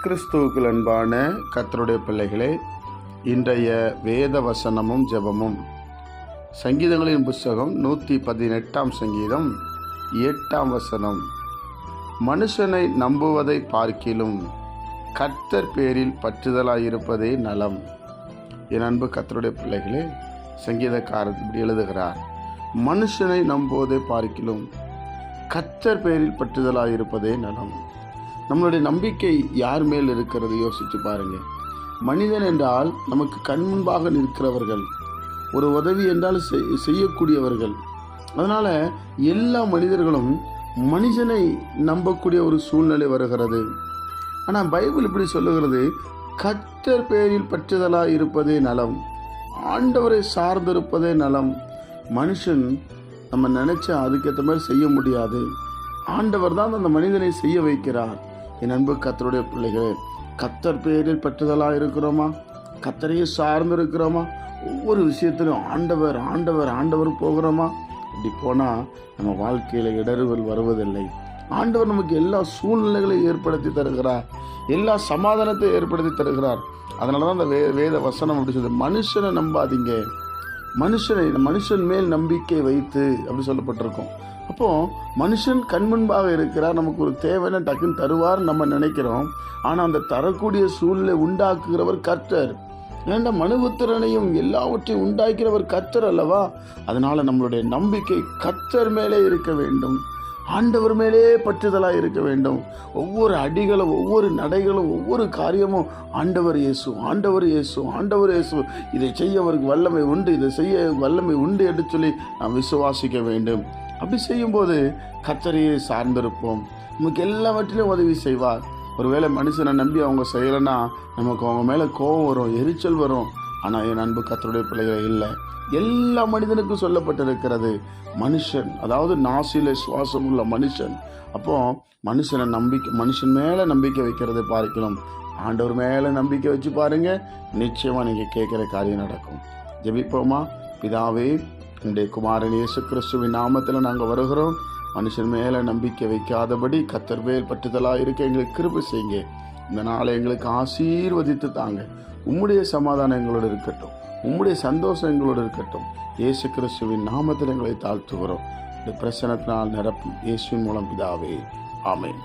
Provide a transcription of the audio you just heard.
கிறிஸ்துவுக்குள் அன்பான கர்த்தருடைய பிள்ளைகளே, இன்றைய வேத வசனமும் ஜெபமும் சங்கீதங்களின் புஸ்தகம் 118 சங்கீதம் 8 வசனம். மனுஷனை நம்புவதை பார்க்கிலும் கர்த்தர் பேரில் பற்றுதலாயிருப்பதே நலம். என் அன்பு கர்த்தருடைய பிள்ளைகளே, சங்கீதக்காரர் இப்படி எழுதுகிறார், மனுஷனை நம்புவதை பார்க்கிலும் கர்த்தர் பேரில் பற்றுதலாயிருப்பதே நலம். நம்மளுடைய நம்பிக்கை யார் மேல் இருக்கிறது யோசித்து பாருங்கள். மனிதன் என்றால் நமக்கு கண் முன்பாக நிற்கிறவர்கள், ஒரு உதவி என்றால் செய்யக்கூடியவர்கள். அதனால் எல்லா மனிதர்களும் மனுஷனை நம்பக்கூடிய ஒரு சூழ்நிலை வருகிறது. ஆனால் பைபிள் இப்படி சொல்லுகிறது, கர்த்தர் பேரில் பற்றுதலாக இருப்பதே நலம், ஆண்டவரை சார்ந்திருப்பதே நலம். மனுஷன் நம்ம நினைச்சா அதுக்கேற்ற மாதிரி செய்ய முடியாது. ஆண்டவர் தான் அந்த மனிதனை செய்ய வைக்கிறார். என் அன்பு கர்த்தருடைய பிள்ளைகளே, கர்த்தர் பேரில் பற்றுதலாக இருக்கிறோமா? கர்த்தரையே சார்ந்து இருக்கிறோமா? ஒவ்வொரு விஷயத்திலும் ஆண்டவர் ஆண்டவர் ஆண்டவர் போகிறோமா? இப்படி போனால் நம்ம வாழ்க்கையில் இடறுகள் வருவதில்லை. ஆண்டவர் நமக்கு எல்லா சூழ்நிலைகளையும் ஏற்படுத்தி தருகிறார், எல்லா சமாதானத்தை ஏற்படுத்தி தருகிறார். அதனால தான் அந்த வேத வசனம் அப்படி சொல்லுது, மனுஷனை நம்பாதீங்க, மனுஷன் மேல் நம்பிக்கை வைத்து அப்படி சொல்லப்பட்டிருக்கும். அப்போது மனுஷன் கண்முன்பாக இருக்கிறார், நமக்கு ஒரு தேவையான டக்குன்னு தருவார் நம்ம நினைக்கிறோம். ஆனால் அந்த தரக்கூடிய சூழ்நிலை உண்டாக்குகிறவர் கர்த்தர். ஏன்னா மனுபுத்திரனையும் எல்லாவற்றையும் உண்டாக்கிறவர் கர்த்தர் அல்லவா? அதனால் நம்மளுடைய நம்பிக்கை கர்த்தர் மேலே இருக்க வேண்டும், ஆண்டவர் மேலே பற்றுதலாக இருக்க வேண்டும். ஒவ்வொரு அடிகளும், ஒவ்வொரு நடைகளும், ஒவ்வொரு காரியமும் ஆண்டவர் இயேசு, ஆண்டவர் இயேசு, ஆண்டவர் இயேசு, இதை செய்ய அவருக்கு வல்லமை உண்டு, இதை செய்ய வல்லமை உண்டு என்று சொல்லி நாம் விசுவாசிக்க வேண்டும். அப்படி செய்யும்போது கர்த்தரையே சார்ந்திருப்போம். நமக்கு எல்லாவற்றிலும் உதவி செய்வார். ஒருவேளை மனுஷனை நம்பி அவங்க செய்யலைன்னா நமக்கு அவங்க மேலே கோபம் வரும், எரிச்சல் வரும். ஆனால் என் அன்பு கர்த்தருடைய பிள்ளைகளை இல்லை, எல்லா மனிதனுக்கும் சொல்லப்பட்டிருக்கிறது, மனுஷன் அதாவது நாசில சுவாசம் உள்ள மனுஷன். அப்போ மனுஷன் மேலே நம்பிக்கை வைக்கிறதை பார்க்கலாம், ஆண்டவர் மேலே நம்பிக்கை வச்சு பாருங்க, நிச்சயமாக நீங்கள் கேட்குற காரியம் நடக்கும். ஜெபிப்போமா? பிதாவே, உடைய குமாரன் இயேசு கிறிஸ்துவின் நாமத்தில் நாங்கள் வருகிறோம். மனுஷன் மேலே நம்பிக்கை வைக்காதபடி கர்த்தர் மேல் பற்றுதலாக இருக்க எங்களுக்கு கிருபை செய்யுங்க. இந்த நாளை எங்களுக்கு ஆசீர்வதித்து தாங்க. உம்முடைய சமாதானம் எங்களோடு இருக்கட்டும், உம்முடைய சந்தோஷம் எங்களோடு இருக்கட்டும். இயேசு கிறிஸ்துவின் நாமத்தில் எங்களை தாழ்த்துகிறோம். இந்த பிரசனத்தினால் நிரப்பும் இயேசுவின் மூலம் பிதாவே, ஆமென்.